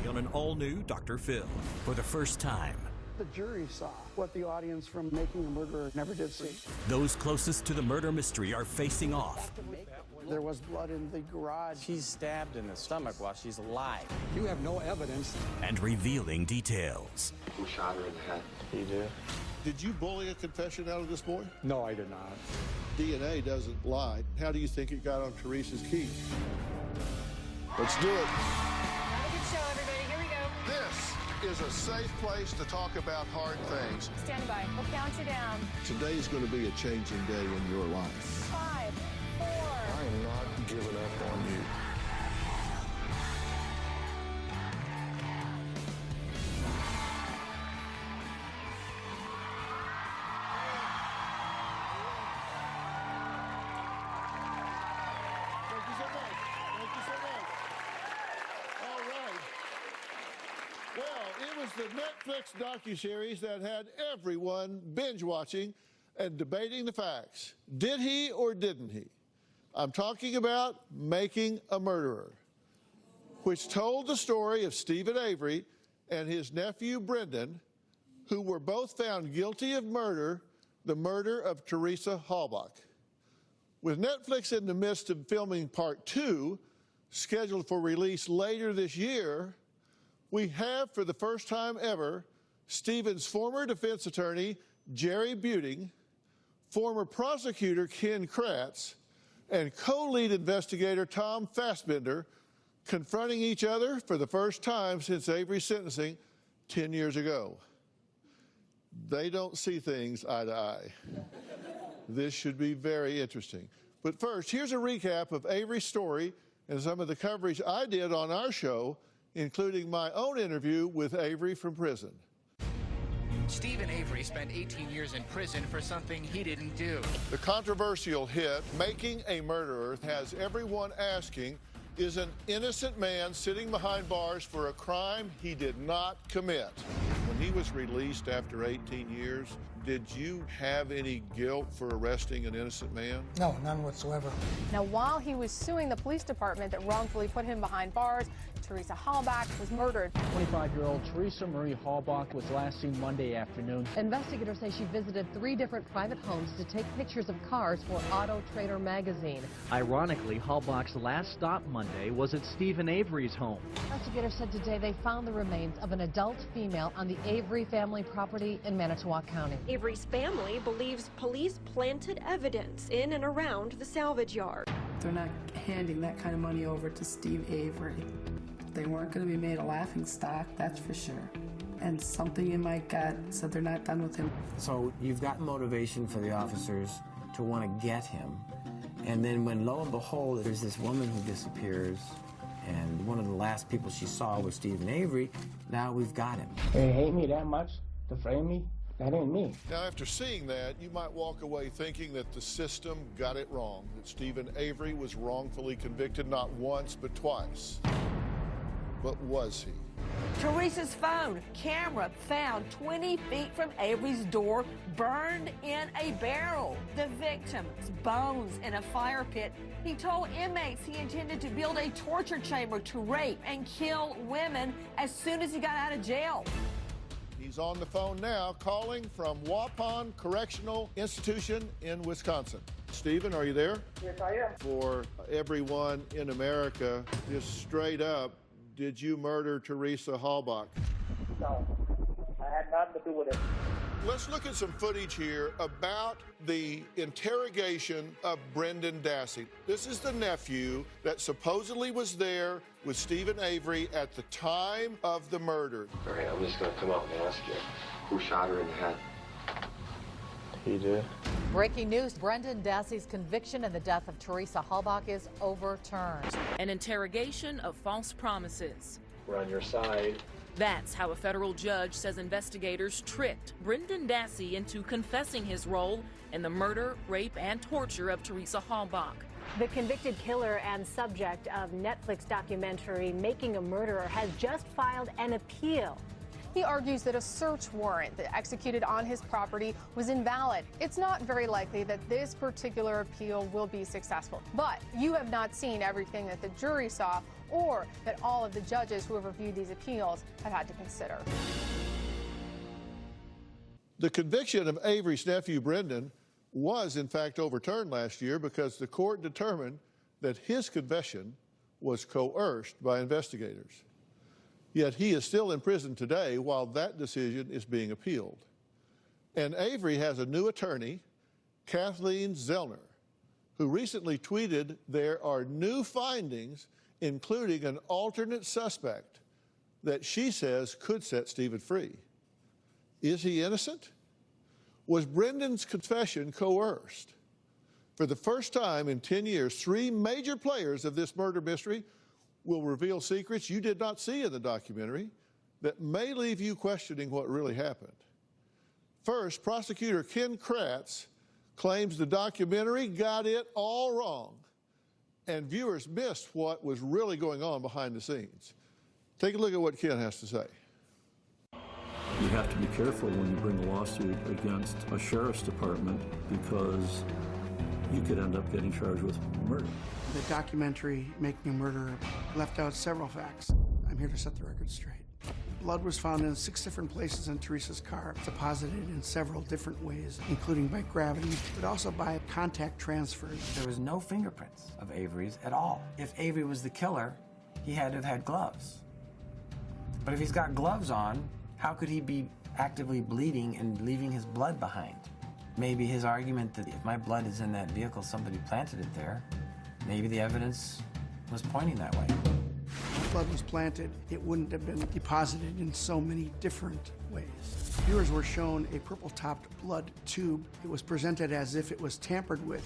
on an all-new Dr. Phil. For the first time, the jury saw what the audience from Making a Murderer never did see. those closest to the murder mystery are facing off. There was blood in the garage. She's stabbed in the stomach while she's alive. You have no evidence. And revealing details. Who shot her in the head? He did. Did you bully a confession out of this boy? No, I did not. DNA doesn't lie. How do you think it got on Teresa's key? Let's do it. Have a good show, everybody. Here we go. This is a safe place to talk about hard things. Stand by. We'll count you down. Today's going to be a changing day in your life. 5, 4. I am not giving up on you. Thank you so much. Thank you so much. All right. Well, it was the Netflix docuseries that had everyone binge watching and debating the facts. Did he or didn't he? I'm talking about Making a Murderer, which told the story of Stephen Avery and his nephew Brendan, who were both found guilty of murder, the murder of Teresa Halbach. With Netflix in the midst of filming part 2, scheduled for release later this year, we have, for the first time ever, Stephen's former defense attorney, Jerry Buting, former prosecutor Ken Kratz, and co-lead investigator Tom Fassbender confronting each other for the first time since Avery's sentencing 10 years ago. They don't see things eye to eye. This should be very interesting. But first, here's a recap of Avery's story and some of the coverage I did on our show, including my own interview with Avery from prison. Stephen Avery spent 18 years in prison for something he didn't do. The controversial hit, Making a Murderer, has everyone asking, is an innocent man sitting behind bars for a crime he did not commit? When he was released after 18 years, did you have any guilt for arresting an innocent man? No, none whatsoever. Now, while he was suing the police department that wrongfully put him behind bars, Teresa Halbach was murdered. 25-year-old Teresa Marie Halbach was last seen Monday afternoon. Investigators say she visited 3 different private homes to take pictures of cars for Auto Trader magazine. Ironically, Halbach's last stop Monday was at Stephen Avery's home. Investigators said today they found the remains of an adult female on the Avery family property in Manitowoc County. Avery's family believes police planted evidence in and around the salvage yard. They're not handing that kind of money over to Steve Avery. They weren't going to be made a laughingstock, that's for sure. And something in my gut said they're not done with him. So you've got motivation for the officers to want to get him. And then when lo and behold, there's this woman who disappears, and one of the last people she saw was Stephen Avery, now we've got him. They hate me that much to frame me? That ain't me. Now, after seeing that, you might walk away thinking that the system got it wrong, that Stephen Avery was wrongfully convicted not once but twice. But was he? Teresa's phone camera found 20 feet from Avery's door, burned in a barrel. The victim's bones in a fire pit. He told inmates he intended to build a torture chamber to rape and kill women as soon as he got out of jail. He's on the phone now, calling from Waupun Correctional Institution in Wisconsin. Stephen, are you there? Yes, I am. For everyone in America, just straight up, did you murder Teresa Halbach? No, I had nothing to do with it. Let's look at some footage here about the interrogation of Brendan Dassey. This is the nephew that supposedly was there with Stephen Avery at the time of the murder. All right, I'm just going to come out and ask you, who shot her in the head? He did. Breaking news, Brendan Dassey's conviction in the death of Teresa Halbach is overturned. An interrogation of false promises. We're on your side. That's how a federal judge says investigators tricked Brendan Dassey into confessing his role in the murder, rape, and torture of Teresa Halbach. The convicted killer and subject of Netflix documentary Making a Murderer has just filed an appeal. He argues that a search warrant that executed on his property was invalid. It's not very likely that this particular appeal will be successful. But you have not seen everything that the jury saw or that all of the judges who have reviewed these appeals have had to consider. The conviction of Avery's nephew, Brendan, was in fact overturned last year because the court determined that his confession was coerced by investigators. Yet he is still in prison today while that decision is being appealed. And Avery has a new attorney, Kathleen Zellner, who recently tweeted there are new findings, including an alternate suspect that she says could set Stephen free. Is he innocent? Was Brendan's confession coerced? For the first time in 10 years, 3 major players of this murder mystery will reveal secrets you did not see in the documentary that may leave you questioning what really happened. First, prosecutor Ken Kratz claims the documentary got it all wrong, and viewers missed what was really going on behind the scenes. Take a look at what Ken has to say. You have to be careful when you bring a lawsuit against a sheriff's department because you could end up getting charged with murder. The documentary, Making a Murderer, left out several facts. I'm here to set the record straight. Blood was found in 6 different places in Teresa's car, deposited in several different ways, including by gravity, but also by contact transfers. There was no fingerprints of Avery's at all. If Avery was the killer, he had to have had gloves. But if he's got gloves on, how could he be actively bleeding and leaving his blood behind? Maybe his argument that if my blood is in that vehicle, somebody planted it there, maybe the evidence was pointing that way. If blood was planted, it wouldn't have been deposited in so many different ways. Viewers were shown a purple-topped blood tube. It was presented as if it was tampered with.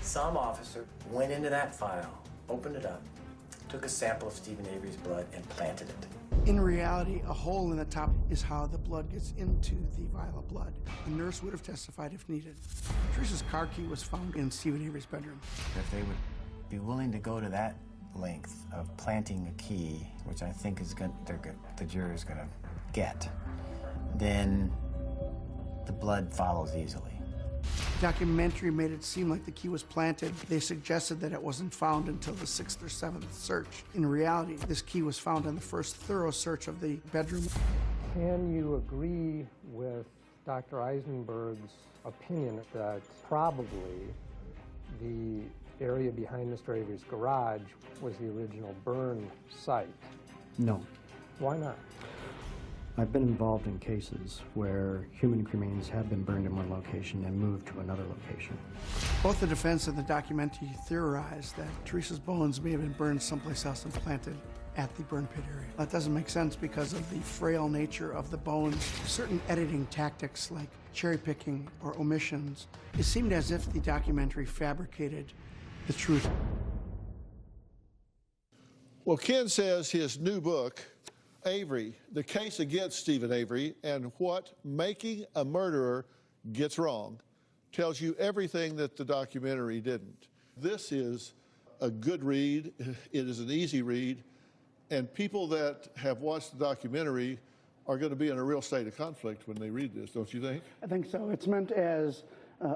Some officer went into that file, opened it up, took a sample of Stephen Avery's blood and planted it. In reality, a hole in the top is how the blood gets into the vial of blood. The nurse would have testified if needed. Teresa's car key was found in Stephen Avery's bedroom. If they would be willing to go to that length of planting a key, which I think is the jury's going to get, then the blood follows easily. The documentary made it seem like the key was planted. They suggested that it wasn't found until the 6th or 7th search. In reality, this key was found in the first thorough search of the bedroom. Can you agree with Dr. Eisenberg's opinion that probably the area behind Mr. Avery's garage was the original burn site? No. Why not? I've been involved in cases where human remains have been burned in one location and moved to another location. Both the defense and the documentary theorized that Teresa's bones may have been burned someplace else and planted at the burn pit area. That doesn't make sense because of the frail nature of the bones. Certain editing tactics like cherry picking or omissions, it seemed as if the documentary fabricated the truth. Well, Ken says his new book, Avery, The Case Against Stephen Avery and What Making a Murderer Gets Wrong, tells you everything that the documentary didn't. This is a good read. It is an easy read. And people that have watched the documentary are going to be in a real state of conflict when they read this, don't you think? I think so. It's meant as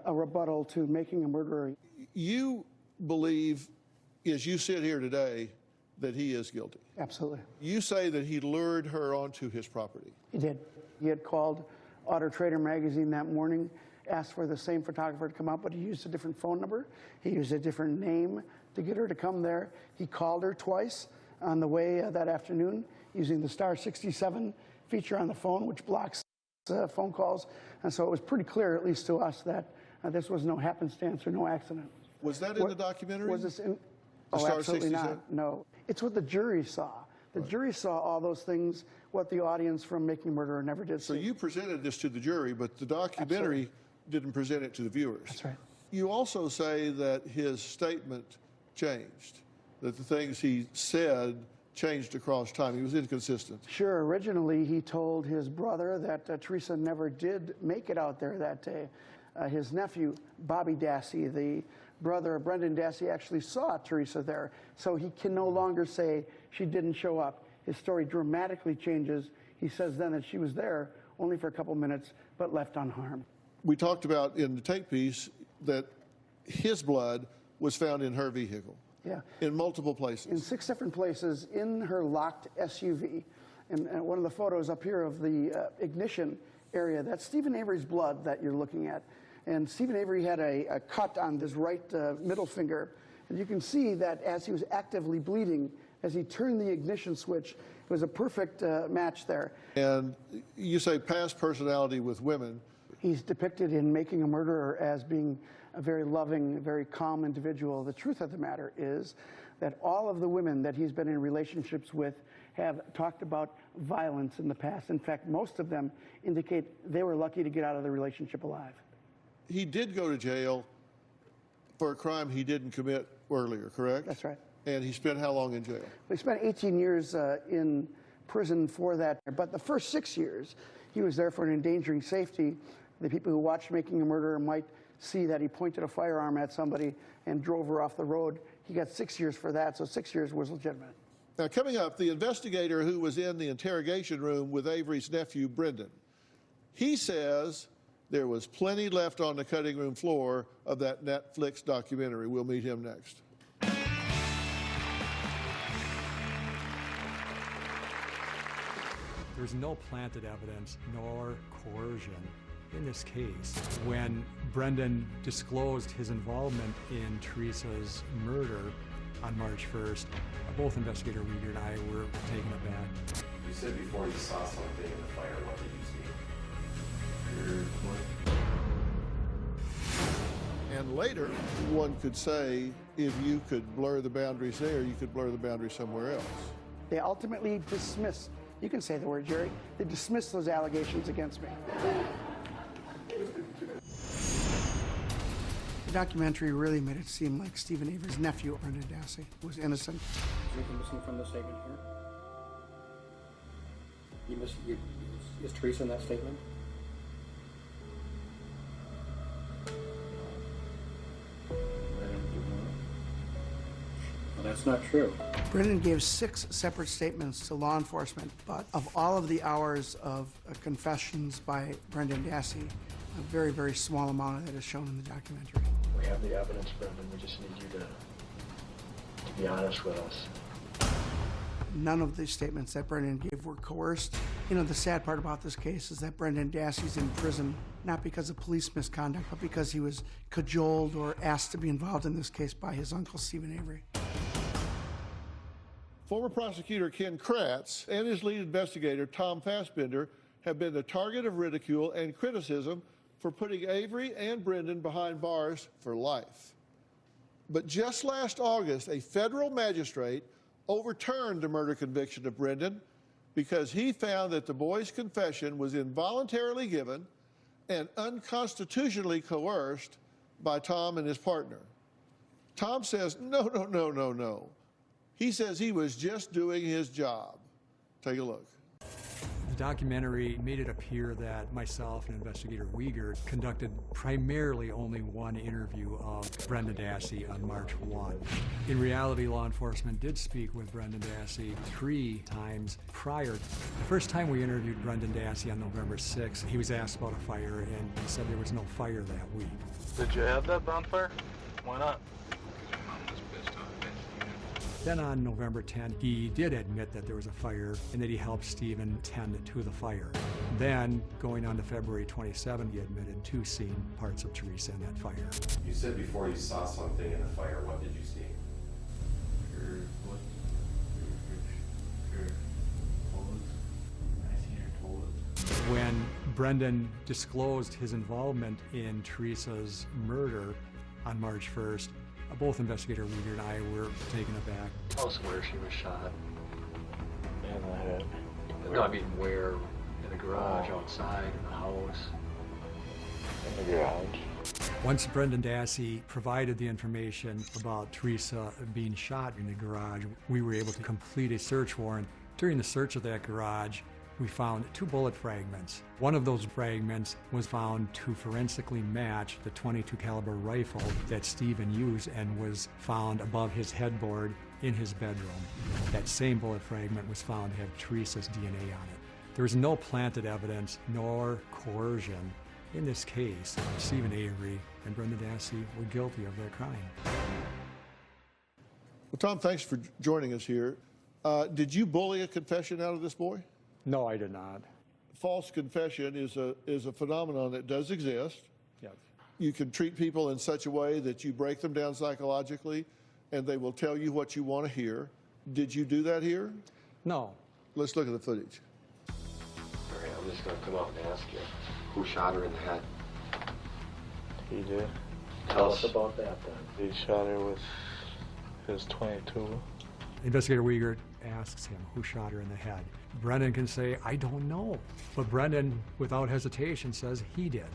a rebuttal to Making a Murderer. You believe, as you sit here today, that he is guilty. Absolutely. You say that he lured her onto his property. He did. He had called Auto Trader magazine that morning, asked for the same photographer to come out, but he used a different phone number. He used a different name to get her to come there. He called her twice on the way that afternoon using the star 67 feature on the phone, which blocks phone calls. And so it was pretty clear, at least to us, that this was no happenstance or no accident. Was that in the documentary? Was this in? The Oh, star absolutely 67? not. No. It's what the jury saw. The jury saw all those things, what the audience from Making a Murderer never did So see. you presented this to the jury, but the documentary didn't present it to the viewers. That's right. You also say that his statement changed, that the things he said changed across time. He was inconsistent. Sure. Originally, he told his brother that Teresa never did make it out there that day. His nephew, Bobby Dassey, the brother of Brendan Dassey, actually saw Teresa there. So he can no longer say she didn't show up. His story dramatically changes. He says then that she was there only for a couple minutes, but left unharmed. We talked about in the tape piece that his blood was found in her vehicle. Yeah. In multiple places. In 6 different places in her locked SUV. And one of the photos up here of the ignition area, that's Stephen Avery's blood that you're looking at. And Stephen Avery had a cut on his right middle finger. And you can see that as he was actively bleeding, as he turned the ignition switch, it was a perfect match there. And you say past personality with women. He's depicted in Making a Murderer as being a very loving, very calm individual. The truth of the matter is that all of the women that he's been in relationships with have talked about violence in the past. In fact, most of them indicate they were lucky to get out of the relationship alive. He did go to jail for a crime he didn't commit earlier, correct? That's right. And he spent how long in jail? He spent 18 years in prison for that. But the first 6 years, he was there for an endangering safety. The people who watched Making a Murderer might see that he pointed a firearm at somebody and drove her off the road. He got 6 years for that, so 6 years was legitimate. Now, coming up, the investigator who was in the interrogation room with Avery's nephew, Brendan. He says there was plenty left on the cutting room floor of that Netflix documentary. We'll meet him next. There's no planted evidence nor coercion in this case. When Brendan disclosed his involvement in Teresa's murder on March 1st, both Investigator Uyghur and I were taken aback. You said before you saw something in the fire. What did you see? And later, one could say, if you could blur the boundaries there, you could blur the boundaries somewhere else. They ultimately dismissed, you can say the word, Jerry, they dismissed those allegations against me. The documentary really made it seem like Stephen Avery's nephew, Brendan Dassey, was innocent. Is anything missing from the statement here? Is Teresa in that statement? Well, that's not true. Brendan gave 6 separate statements to law enforcement, but of all of the hours of confessions by Brendan Dassey, a very, very small amount of that is shown in the documentary. We have the evidence, Brendan. We just need you to be honest with us. None of the statements that Brendan gave were coerced. You know, the sad part about this case is that Brendan Dassey's in prison, not because of police misconduct, but because he was cajoled or asked to be involved in this case by his uncle, Stephen Avery. Former prosecutor Ken Kratz and his lead investigator, Tom Fassbender, have been the target of ridicule and criticism for putting Avery and Brendan behind bars for life. But just last August, a federal magistrate overturned the murder conviction of Brendan because he found that the boy's confession was involuntarily given and unconstitutionally coerced by Tom and his partner. Tom says, no. He says he was just doing his job. Take a look. The documentary made it appear that myself and Investigator Uyghur conducted primarily only one interview of Brendan Dassey on March 1. In reality, law enforcement did speak with Brendan Dassey 3 times prior. The first time we interviewed Brendan Dassey on November 6th, he was asked about a fire and he said there was no fire that week. Did you have that bonfire? Why not? Then on November 10th, he did admit that there was a fire and that he helped Stephen tend to the fire. Then, going on to February 27th, he admitted to seeing parts of Teresa in that fire. You said before you saw something in the fire. What did you see? When Brendan disclosed his involvement in Teresa's murder on March 1st, both Investigator Uyghur and I were taken aback. Tell us where she was shot. In the head. No, I mean where? In the garage, outside, in the house? In the garage. Once Brendan Dassey provided the information about Teresa being shot in the garage, we were able to complete a search warrant. During the search of that garage, we found 2 bullet fragments. One of those fragments was found to forensically match the .22 caliber rifle that Stephen used and was found above his headboard in his bedroom. That same bullet fragment was found to have Teresa's DNA on it. There was no planted evidence nor coercion in this case. Stephen Avery and Brendan Dassey were guilty of their crime. Well, Tom, thanks for joining us here. Did you bully a confession out of this boy? No, I did not. False confession is a phenomenon that does exist. Yes. You can treat people in such a way that you break them down psychologically, and they will tell you what you want to hear. Did you do that here? No. Let's look at the footage. All right, I'm just going to come up and ask you, who shot her in the head? He did. Tell us about that then. He shot her with his .22. Investigator Wiegert asks him who shot her in the head. Brendan can say, I don't know. But Brendan, without hesitation, says he did,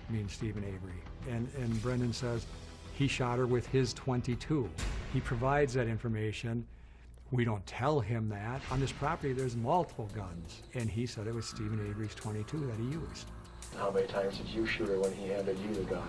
meaning Stephen Avery. And Brendan says he shot her with his .22. He provides that information. We don't tell him that. On this property, there's multiple guns. And he said it was Stephen Avery's .22 that he used. How many times did you shoot her when he handed you the gun?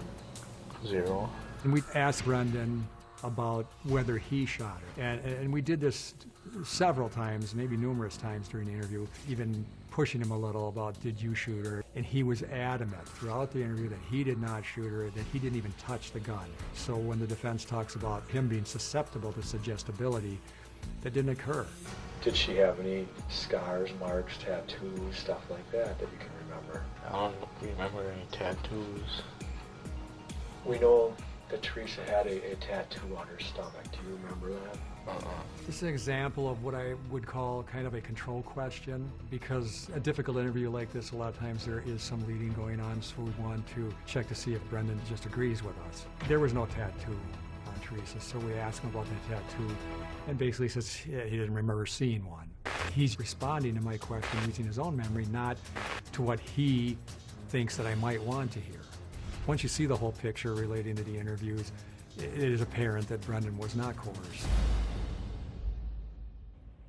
0. And we asked Brendan about whether he shot her. And we did this several times, maybe numerous times during the interview, even pushing him a little about, did you shoot her? And he was adamant throughout the interview that he did not shoot her, that he didn't even touch the gun. So when the defense talks about him being susceptible to suggestibility, that didn't occur. Did she have any scars, marks, tattoos, stuff like that you can remember? I don't remember any tattoos. We know that Teresa had a tattoo on her stomach. Do you remember that? This is an example of what I would call kind of a control question, because a difficult interview like this, a lot of times there is some leading going on, so we want to check to see if Brendan just agrees with us. There was no tattoo on Teresa, so we asked him about that tattoo, and basically says he didn't remember seeing one. He's responding to my question using his own memory, not to what he thinks that I might want to hear. Once you see the whole picture relating to the interviews, it is apparent that Brendan was not coerced.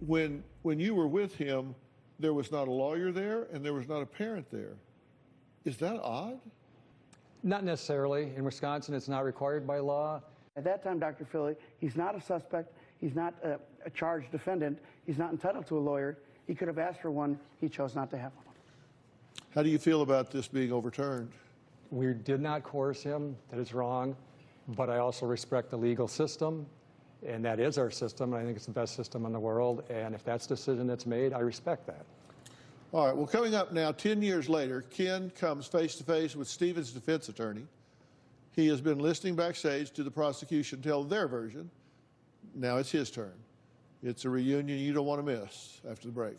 When you were with him, there was not a lawyer there and there was not a parent there. Is that odd? Not necessarily. In Wisconsin, it's not required by law. At that time, Dr. Philly, he's not a suspect. He's not a charged defendant. He's not entitled to a lawyer. He could have asked for one. He chose not to have one. How do you feel about this being overturned? We did not coerce him. That is wrong. But I also respect the legal system, and that is our system. And I think it's the best system in the world. And if that's the decision that's made, I respect that. All right, well, coming up now, 10 years later, Ken comes face-to-face with Stephen's defense attorney. He has been listening backstage to the prosecution tell their version. Now it's his turn. It's a reunion you don't want to miss after the break.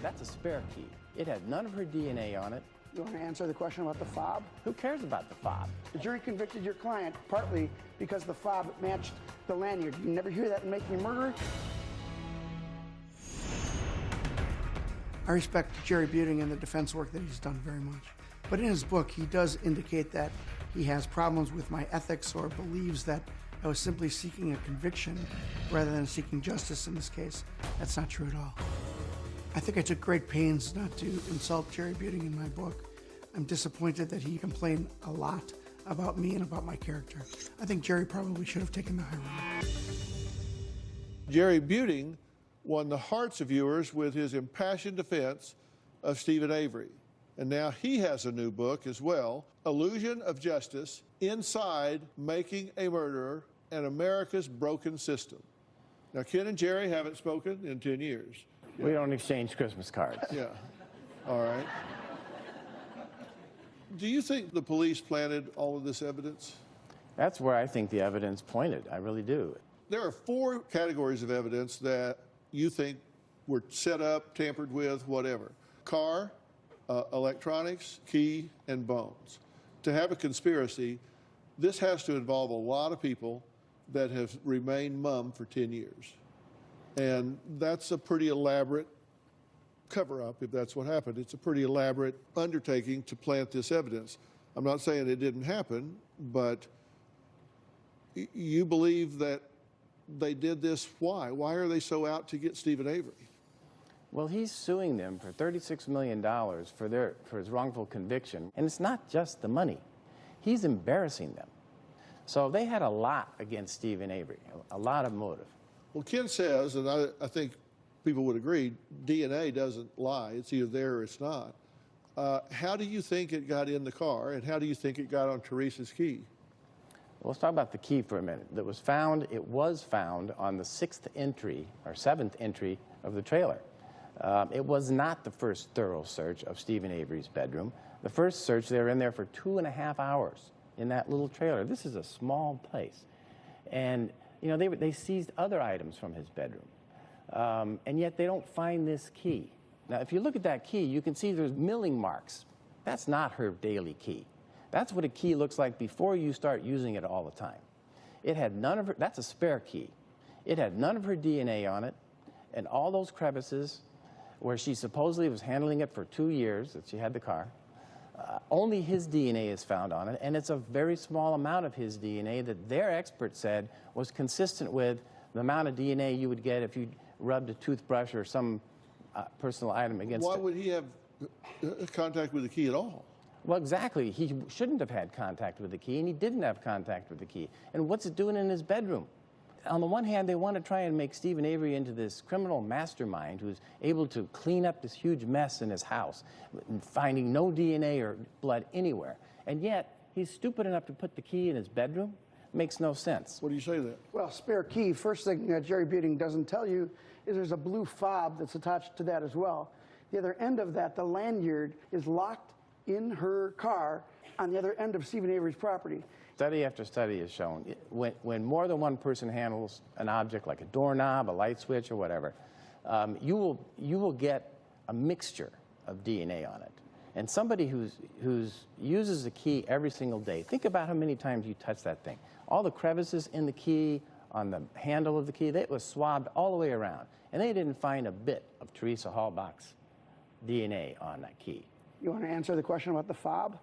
That's a spare key. It had none of her DNA on it. You want to answer the question about the fob? Who cares about the fob? The jury convicted your client partly because the fob matched the lanyard. You never hear that in Making a Murderer? I respect Jerry Buting and the defense work that he's done very much. But in his book, he does indicate that he has problems with my ethics or believes that I was simply seeking a conviction rather than seeking justice in this case. That's not true at all. I think I took great pains not to insult Jerry Buting in my book. I'm disappointed that he complained a lot about me and about my character. I think Jerry probably should have taken the high road. Jerry Buting won the hearts of viewers with his impassioned defense of Stephen Avery. And now he has a new book as well, Illusion of Justice, Inside Making a Murderer and America's Broken System. Now, Ken and Jerry haven't spoken in 10 years. We don't exchange Christmas cards. Yeah. All right. Do you think the police planted all of this evidence? That's where I think the evidence pointed. I really do. There are 4 categories of evidence that you think were set up, tampered with, whatever. Car, electronics, key, and bones. To have a conspiracy, this has to involve a lot of people that have remained mum for 10 years. And that's a pretty elaborate cover-up, if that's what happened. It's a pretty elaborate undertaking to plant this evidence. I'm not saying it didn't happen, but you believe that they did this. Why? Why are they so out to get Stephen Avery? Well, he's suing them for $36 million for his wrongful conviction. And it's not just the money. He's embarrassing them. So they had a lot against Stephen Avery, a lot of motive. Well, Ken says, and I think people would agree, DNA doesn't lie. It's either there or it's not. How do you think it got in the car, and how do you think it got on Teresa's key? Well, let's talk about the key for a minute. It was found on the 6th entry or 7th entry of the trailer. It was not the first thorough search of Stephen Avery's bedroom. The first search, they were in there for 2.5 hours in that little trailer. This is a small place. And, you know, they seized other items from his bedroom. And yet they don't find this key. Now, if you look at that key, you can see there's milling marks. That's not her daily key. That's what a key looks like before you start using it all the time. It had none of her, that's a spare key. It had none of her DNA on it, and all those crevices where she supposedly was handling it for 2 years that she had the car, only his DNA is found on it, and it's a very small amount of his DNA that their expert said was consistent with the amount of DNA you would get if you rubbed a toothbrush or some personal item against it. Why would he have contact with the key at all? Well, exactly. He shouldn't have had contact with the key, and he didn't have contact with the key. And what's it doing in his bedroom? On the one hand, they want to try and make Stephen Avery into this criminal mastermind who's able to clean up this huge mess in his house, finding no DNA or blood anywhere. And yet, he's stupid enough to put the key in his bedroom? Makes no sense. What do you say to that? Well, spare key, first thing that Jerry Beating doesn't tell you is there's a blue fob that's attached to that as well. The other end of that, the lanyard, is locked in her car on the other end of Stephen Avery's property. Study after study has shown when more than one person handles an object like a doorknob, a light switch, or whatever, you will get a mixture of DNA on it. And somebody who uses the key every single day, think about how many times you touch that thing. All the crevices in the key, on the handle of the key, it was swabbed all the way around. And they didn't find a bit of Teresa Halbach's DNA on that key. You want to answer the question about the fob?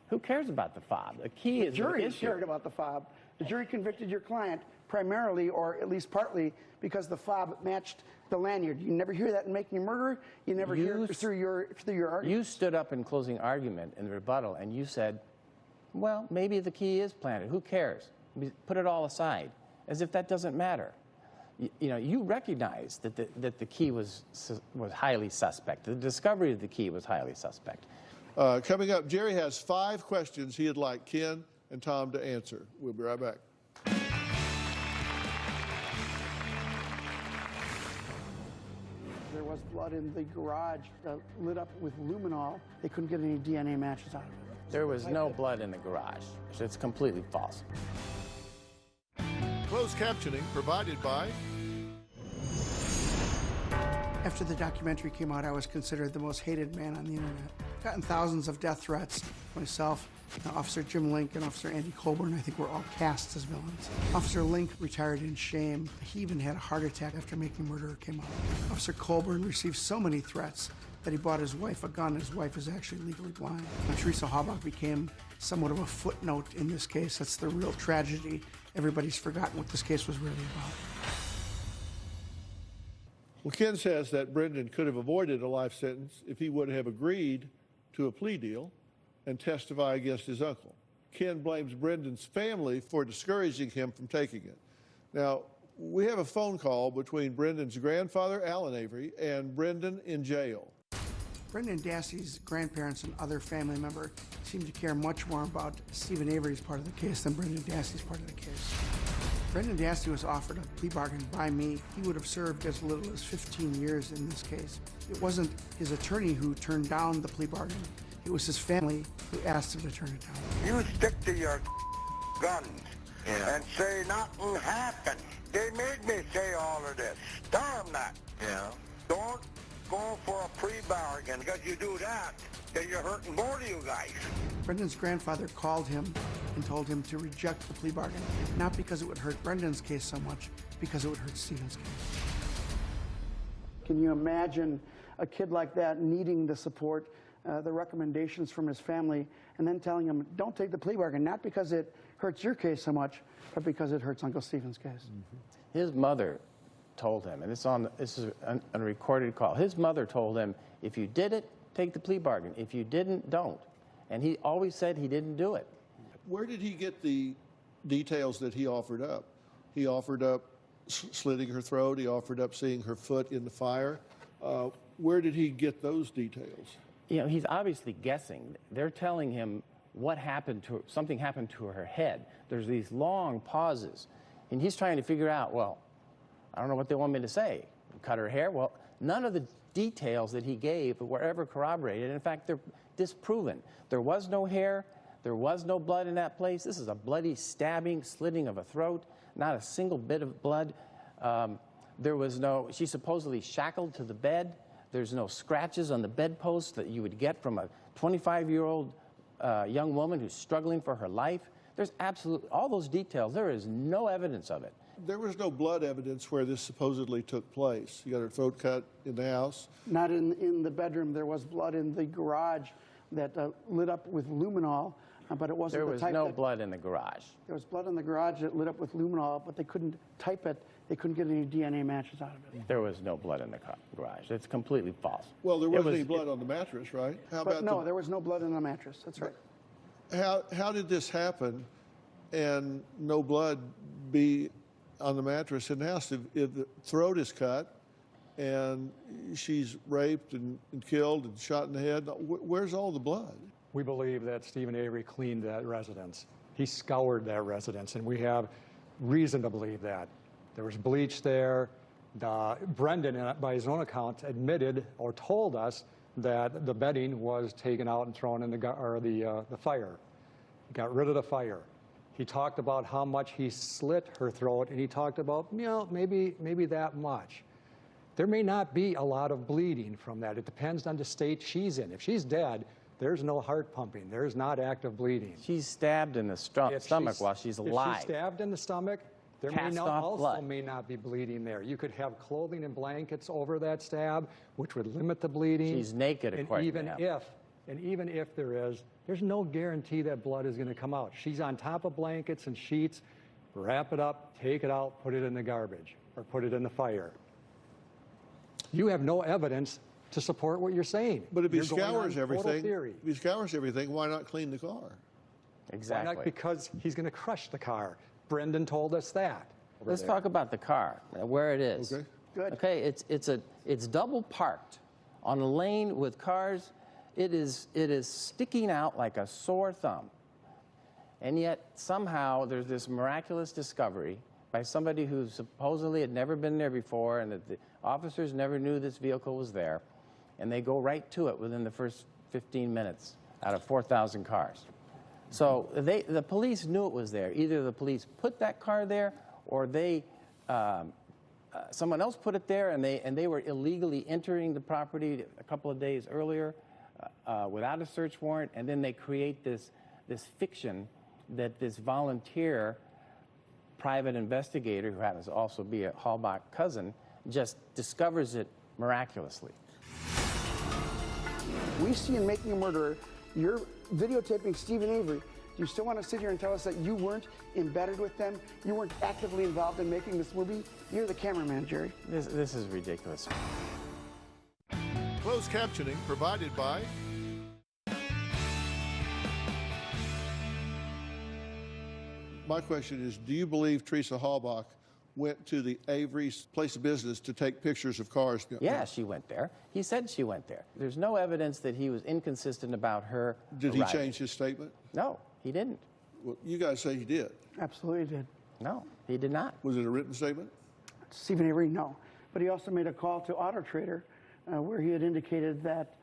Who cares about the fob? The key is the jury issue. cared about the fob. The jury convicted your client primarily, or at least partly, because the fob matched the lanyard. You never hear that in Making a Murderer. You never hear it through your argument. You stood up in closing argument in the rebuttal and you said, well, maybe the key is planted. Who cares? Put it all aside, as if that doesn't matter. You know, you recognize that the key was highly suspect. The discovery of the key was highly suspect. Coming up, Jerry has 5 questions he'd like Ken and Tom to answer. We'll be right back. There was blood in the garage lit up with luminol. They couldn't get any DNA matches out of it. There was no blood in the garage. So it's completely false. Closed captioning provided by... After the documentary came out, I was considered the most hated man on the internet. I've gotten thousands of death threats. Myself, Officer Jim Link, and Officer Andy Colburn, I think we're all cast as villains. Officer Link retired in shame. He even had a heart attack after Making a Murderer came out. Officer Colburn received so many threats that he bought his wife a gun. His wife is actually legally blind. Now, Teresa Halbach became somewhat of a footnote in this case. That's the real tragedy. Everybody's forgotten what this case was really about. Well, Ken says that Brendan could have avoided a life sentence if he would have agreed to a plea deal and testify against his uncle. Ken blames Brendan's family for discouraging him from taking it. Now, we have a phone call between Brendan's grandfather, Alan Avery, and Brendan in jail. Brendan Dassey's grandparents and other family members seem to care much more about Stephen Avery's part of the case than Brendan Dassey's part of the case. Brendan Dassey was offered a plea bargain by me. He would have served as little as 15 years in this case. It wasn't his attorney who turned down the plea bargain. It was his family who asked him to turn it down. You stick to your guns and say nothing happened. They made me say all of this. Darn that. Yeah. Don't go for a plea bargain, because you do that, then you're hurting both of you guys. Brendan's grandfather called him and told him to reject the plea bargain, not because it would hurt Brendan's case so much, because it would hurt Stephen's case. Can you imagine a kid like that needing the support, the recommendations from his family, and then telling him, don't take the plea bargain, not because it hurts your case so much, but because it hurts Uncle Stephen's case? Mm-hmm. His mother told him, and this is a recorded call, his mother told him, if you did it, take the plea bargain. If you didn't, don't. And he always said he didn't do it. Where did he get the details that he offered up? He offered up slitting her throat. He offered up seeing her foot in the fire. Where did he get those details? You know, he's obviously guessing. They're telling him what happened to her, something happened to her head. There's these long pauses, and he's trying to figure out, well, I don't know what they want me to say. Cut her hair? Well, none of the details that he gave were ever corroborated. In fact, they're disproven. There was no hair. There was no blood in that place. This is a bloody stabbing, slitting of a throat, not a single bit of blood. There was no, she's supposedly shackled to the bed. There's no scratches on the bedpost that you would get from a 25-year-old young woman who's struggling for her life. There's absolutely, all those details, there is no evidence of it. There was no blood evidence where this supposedly took place. You got her throat cut in the house? Not in the bedroom. There was blood in the garage that lit up with luminol, but it wasn't There the was type no that, blood in the garage. There was blood in the garage that lit up with luminol, but they couldn't type it. They couldn't get any DNA matches out of it. There was no blood in the garage. It's completely false. Well, there wasn't any blood on the mattress, right? How about no, there was no blood in the mattress. That's right. How did this happen and no blood be on the mattress in the house? If the throat is cut and she's raped and killed and shot in the head, where's all the blood? We believe that Stephen Avery cleaned that residence. He scoured that residence, and we have reason to believe that. There was bleach there. Brendan, by his own account, admitted or told us that the bedding was taken out and thrown in the fire. He got rid of the fire. He talked about how much he slit her throat, and he talked about, you know, maybe that much. There may not be a lot of bleeding from that. It depends on the state she's in. If she's dead, there's no heart pumping. There's not active bleeding. She's stabbed in the stomach while she's alive. If she's stabbed in the stomach, there may not be bleeding there. You could have clothing and blankets over that stab, which would limit the bleeding. She's naked, according to him. And even if there is, there's no guarantee that blood is going to come out. She's on top of blankets and sheets. Wrap it up, take it out, put it in the garbage, or put it in the fire. You have no evidence to support what you're saying. But if he scours everything, why not clean the car? Exactly. Why not? Because he's going to crush the car. Brendan told us that. Let's talk about the car, where it is. Okay. Good. Okay, it's double parked on a lane with cars. It is sticking out like a sore thumb. And yet somehow there's this miraculous discovery by somebody who supposedly had never been there before, and that the officers never knew this vehicle was there, and they go right to it within the first 15 minutes out of 4,000 cars. So the police knew it was there. Either the police put that car there, or someone else put it there, and they were illegally entering the property a couple of days earlier without a search warrant, and then they create this fiction that this volunteer private investigator, who happens to also be a Halbach cousin, just discovers it miraculously. We see in Making a Murderer, you're videotaping Stephen Avery. Do you still want to sit here and tell us that you weren't embedded with them? You weren't actively involved in making this movie? You're the cameraman, Jerry. This is ridiculous. Closed captioning provided by My question is, do you believe Teresa Halbach went to the Avery's place of business to take pictures of cars? Yeah, she went there. He said she went there. There's no evidence that he was inconsistent about her Did arriving. he change his statement? No, he didn't. Well, you guys say he did. Absolutely did. No, he did not. Was it a written statement? Stephen Avery, no. But he also made a call to Auto Trader where he had indicated that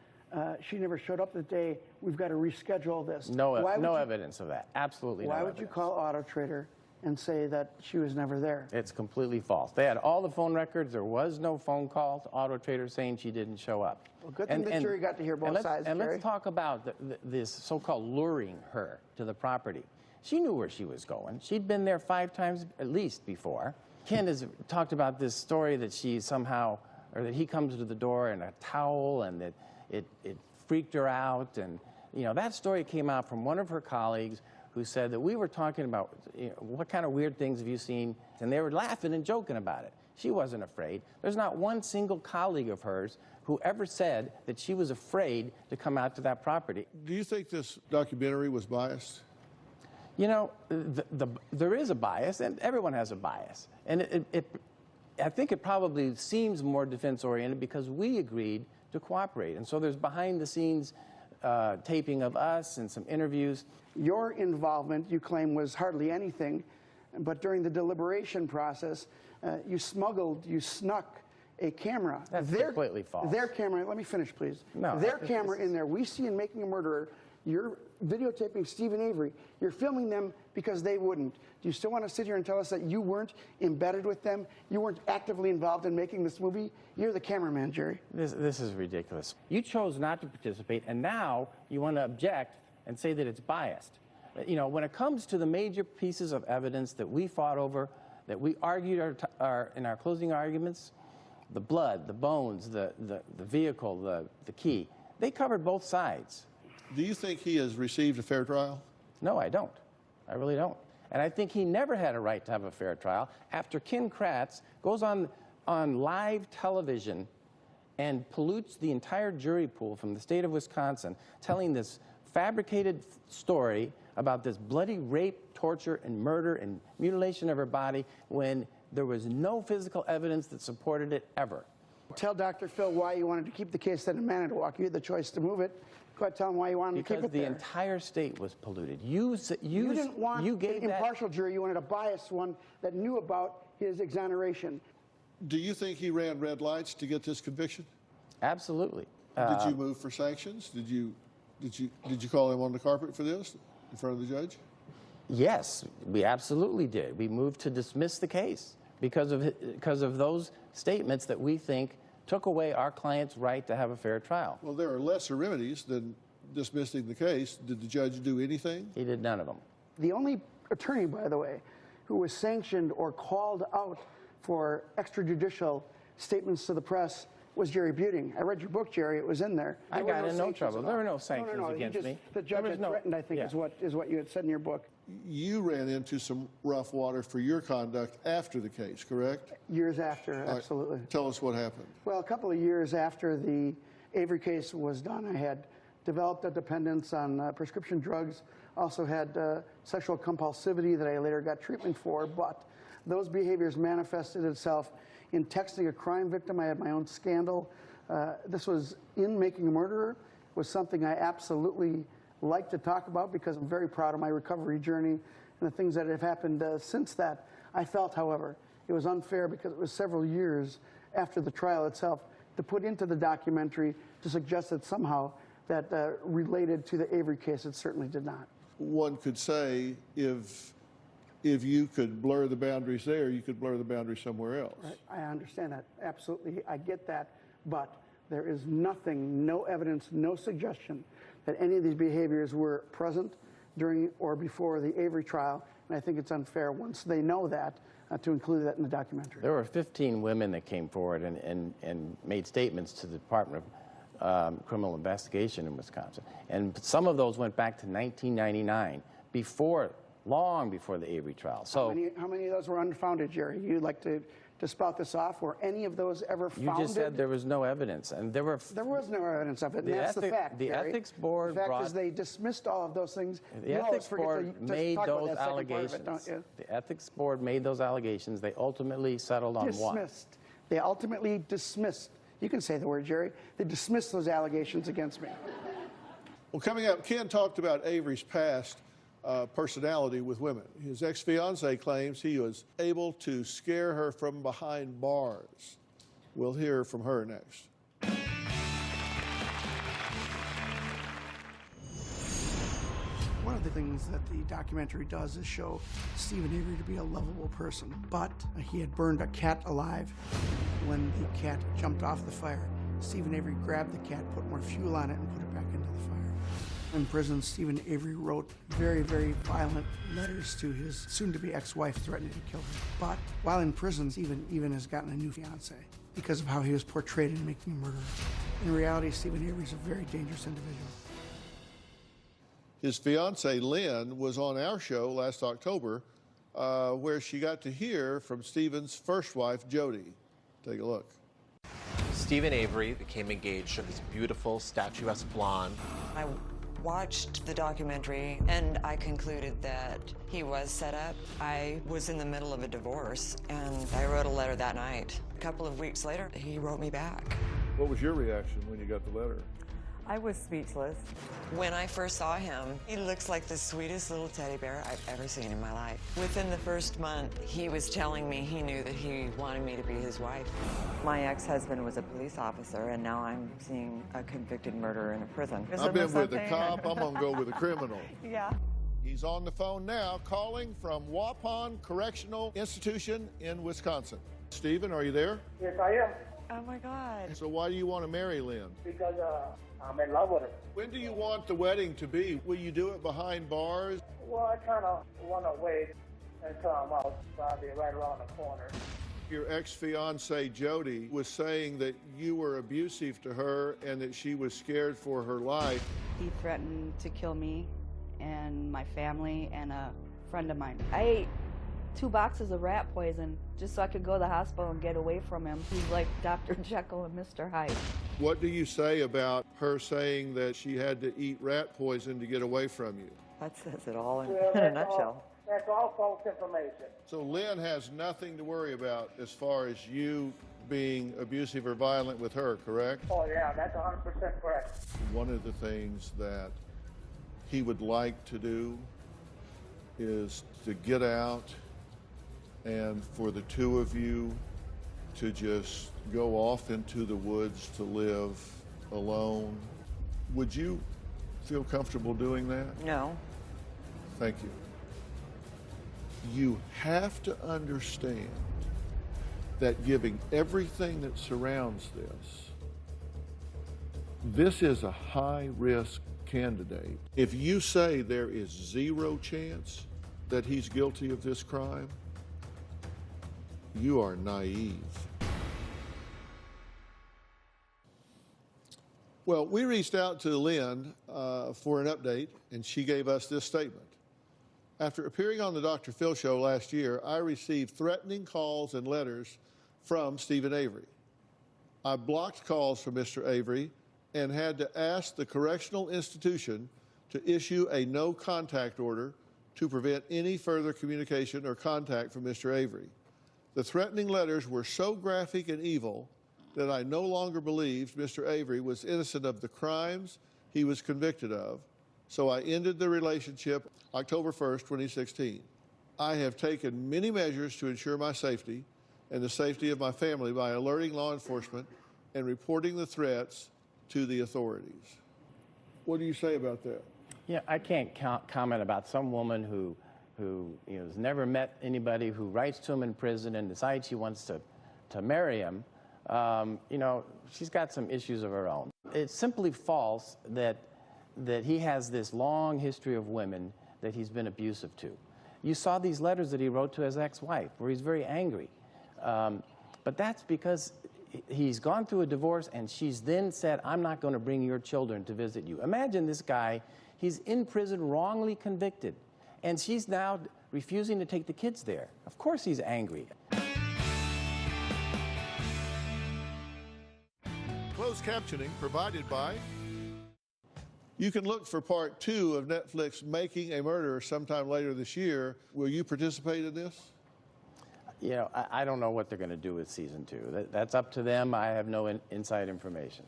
she never showed up the day. We've got to reschedule this. No evidence of that. Absolutely no evidence. Why would you call Auto Trader and say that she was never there? It's completely false. They had all the phone records. There was no phone call to Auto Trader saying she didn't show up. Well, good thing the jury got to hear both sides, And Jerry. let's talk about this so-called luring her to the property. She knew where she was going. She'd been there 5 times at least before. Ken has talked about this story that she somehow, or that he comes to the door in a towel, and that it freaked her out. And, you know, that story came out from one of her colleagues who said that we were talking about, you know, what kind of weird things have you seen? And they were laughing and joking about it. She wasn't afraid. There's not one single colleague of hers who ever said that she was afraid to come out to that property. Do you think this documentary was biased? You know, there is a bias, and everyone has a bias. And I think it probably seems more defense-oriented because we agreed to cooperate. And so there's behind-the-scenes taping of us and some interviews. Your involvement, you claim, was hardly anything, but during the deliberation process, you snuck a camera. That's completely false. Their camera, let me finish, please. No, their camera in there, we see in Making a Murderer, you're videotaping Stephen Avery. You're filming them because they wouldn't. Do you still want to sit here and tell us that you weren't embedded with them? You weren't actively involved in making this movie? You're the cameraman, Jerry. This is ridiculous. You chose not to participate, and now you want to object and say that it's biased. You know, when it comes to the major pieces of evidence that we fought over, that we argued in our closing arguments, the blood, the bones, the vehicle, the key, they covered both sides. Do you think he has received a fair trial? No, I don't. I really don't. And I think he never had a right to have a fair trial after Ken Kratz goes on live television and pollutes the entire jury pool from the state of Wisconsin, telling this fabricated story about this bloody rape, torture, and murder and mutilation of her body when there was no physical evidence that supported it ever. Tell Dr. Phil why you wanted to keep the case in Manitowoc. You had the choice to move it. Go ahead, tell him why you wanted to keep it there. Because the entire state was polluted. You didn't want an impartial jury. You wanted a biased one that knew about his exoneration. Do you think he ran red lights to get this conviction? Absolutely. Did you move for sanctions? Did you call him on the carpet for this in front of the judge? Yes, we absolutely did. We moved to dismiss the case because of those statements that we think took away our client's right to have a fair trial. Well, there are lesser remedies than dismissing the case. Did the judge do anything? He did none of them. The only attorney, by the way, who was sanctioned or called out for extrajudicial statements to the press was Jerry Buting. I read your book, Jerry. It was in there. I got in no trouble. There were no sanctions against me. The judge had threatened, I think, is what you had said in your book. You ran into some rough water for your conduct after the case, correct? Years after, absolutely. Tell us what happened. Well, a couple of years after the Avery case was done, I had developed a dependence on prescription drugs, also had sexual compulsivity that I later got treatment for, but those behaviors manifested itself in texting a crime victim. I had my own scandal. This was in Making a Murderer, was something I absolutely like to talk about because I'm very proud of my recovery journey and the things that have happened since that. I felt, however, it was unfair because it was several years after the trial itself to put into the documentary to suggest that somehow that related to the Avery case. It certainly did not. One could say if you could blur the boundaries there, you could blur the boundaries somewhere else. Right. I understand that. Absolutely. I get that. But there is nothing, no evidence, no suggestion that any of these behaviors were present during or before the Avery trial. And I think it's unfair once they know that to include that in the documentary. There were 15 women that came forward and made statements to the Department of Criminal Investigation in Wisconsin. And some of those went back to 1999, long before the Avery trial. So how many of those were unfounded, Jerry? You'd like to spout this off? Were any of those ever founded? You just said there was no evidence, and there was no evidence of it, and that's the fact, The Jerry. ethics board The fact is they dismissed all of those things. The ethics board made those allegations. The ethics board made those allegations. They ultimately settled on one. Dismissed. They ultimately dismissed. You can say the word, Jerry. They dismissed those allegations against me. Well, coming up, Ken talked about Avery's past personality with women. His ex-fiancée claims he was able to scare her from behind bars. We'll hear from her next. One of the things that the documentary does is show Stephen Avery to be a lovable person, but he had burned a cat alive. When the cat jumped off the fire, Stephen Avery grabbed the cat, put more fuel on it, and put it back into the fire. In prison, Stephen Avery wrote very, very violent letters to his soon-to-be ex-wife threatening to kill her. But while in prison, Stephen even has gotten a new fiancée because of how he was portrayed in Making a Murderer. In reality, Stephen Avery is a very dangerous individual. His fiancée, Lynn, was on our show last October where she got to hear from Stephen's first wife, Jody. Take a look. Stephen Avery became engaged to this beautiful, statuesque blonde. I watched the documentary and I concluded that he was set up. I was in the middle of a divorce and I wrote a letter that night. A couple of weeks later, he wrote me back. What was your reaction when you got the letter? I was speechless. When I first saw him, he looks like the sweetest little teddy bear I've ever seen in my life. Within the first month, he was telling me he knew that he wanted me to be his wife. My ex-husband was a police officer, and now I'm seeing a convicted murderer in a prison. I've been with a cop, I'm gonna go with a criminal. Yeah. He's on the phone now, calling from Waupun Correctional Institution in Wisconsin. Stephen, are you there? Yes, I am. Oh my God. So why do you want to marry Lynn? Because I'm in love with her. When do you want the wedding to be? Will you do it behind bars? Well, I kind of want to wait until I'm out, so I'll be right around the corner. Your ex-fiancee, Jody, was saying that you were abusive to her and that she was scared for her life. He threatened to kill me and my family and a friend of mine. I ate 2 boxes of rat poison just so I could go to the hospital and get away from him. He's like Dr. Jekyll and Mr. Hyde. What do you say about her saying that she had to eat rat poison to get away from you? That says it all in Well, a nutshell. That's all false information. So Lynn has nothing to worry about as far as you being abusive or violent with her, correct? Oh, yeah, that's 100% correct. One of the things that he would like to do is to get out and for the two of you to just go off into the woods to live alone. Would you feel comfortable doing that? No. Thank you. You have to understand that giving everything that surrounds this is a high-risk candidate. If you say there is 0 chance that he's guilty of this crime, you are naive. Well, we reached out to Lynn for an update, and she gave us this statement. After appearing on the Dr. Phil show last year, I received threatening calls and letters from Stephen Avery. I blocked calls from Mr. Avery and had to ask the correctional institution to issue a no-contact order to prevent any further communication or contact from Mr. Avery. The threatening letters were so graphic and evil that I no longer believed Mr. Avery was innocent of the crimes he was convicted of, so I ended the relationship October 1st, 2016. I have taken many measures to ensure my safety and the safety of my family by alerting law enforcement and reporting the threats to the authorities. What do you say about that? Yeah, I can't comment about some woman who has never met anybody, who writes to him in prison and decides she wants to marry him. She's got some issues of her own. It's simply false that he has this long history of women that he's been abusive to. You saw these letters that he wrote to his ex-wife where he's very angry. But that's because he's gone through a divorce and she's then said, I'm not going to bring your children to visit you. Imagine this guy, he's in prison wrongly convicted, and she's now refusing to take the kids there. Of course he's angry. Closed captioning provided by... You can look for part 2 of Netflix Making a Murderer sometime later this year. Will you participate in this? I don't know what they're going to do with season 2. That's up to them. I have no inside information.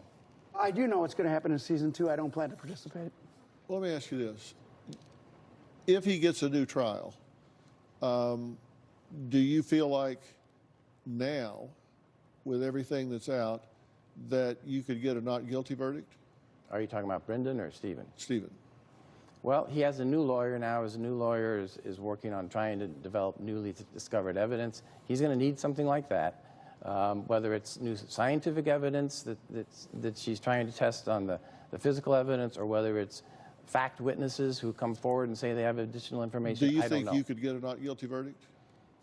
I do know what's going to happen in season 2. I don't plan to participate. Let me ask you this. If he gets a new trial, do you feel like now, with everything that's out, that you could get a not guilty verdict? Are you talking about Brendan or Stephen? Stephen. Well, he has a new lawyer now. His new lawyer is working on trying to develop newly discovered evidence. He's going to need something like that, whether it's new scientific evidence that she's trying to test on the physical evidence, or whether it's fact witnesses who come forward and say they have additional information. Do you I don't think know. you could get a not guilty verdict?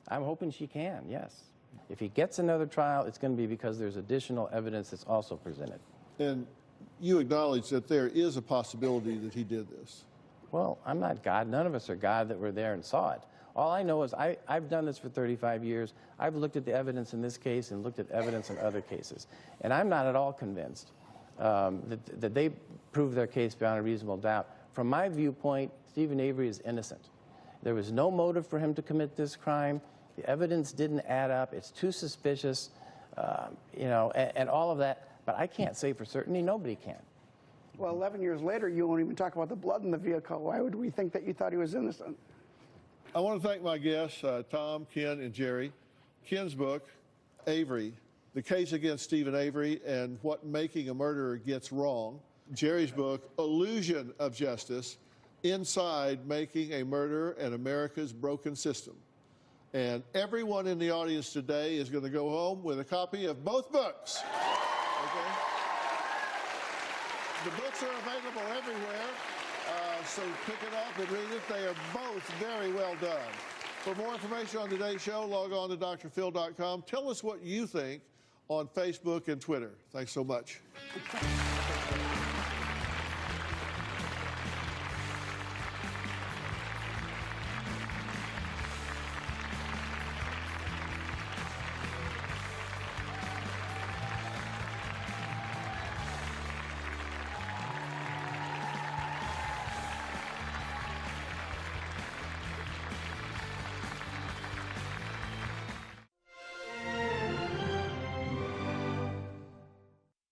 I'm hoping she can, yes. If he gets another trial, it's going to be because there's additional evidence that's also presented. And you acknowledge that there is a possibility that he did this. Well, I'm not God. None of us are God that were there and saw it. All I know is I've done this for 35 years. I've looked at the evidence in this case and looked at evidence in other cases. And I'm not at all convinced that they proved their case beyond a reasonable doubt. From my viewpoint, Stephen Avery is innocent. There was no motive for him to commit this crime. The evidence didn't add up. It's too suspicious, and all of that. But I can't say for certainty. Nobody can. Well, 11 years later, you won't even talk about the blood in the vehicle. Why would we think that you thought he was innocent? I want to thank my guests, Tom, Ken, and Jerry. Ken's book, Avery, The Case Against Stephen Avery and What Making a Murderer Gets Wrong. Jerry's book, Illusion of Justice, Inside Making a Murderer and America's Broken System. And everyone in the audience today is going to go home with a copy of both books. Okay? The books are available everywhere, so pick it up and read it. They are both very well done. For more information on today's show, log on to drphil.com. Tell us what you think on Facebook and Twitter. Thanks so much.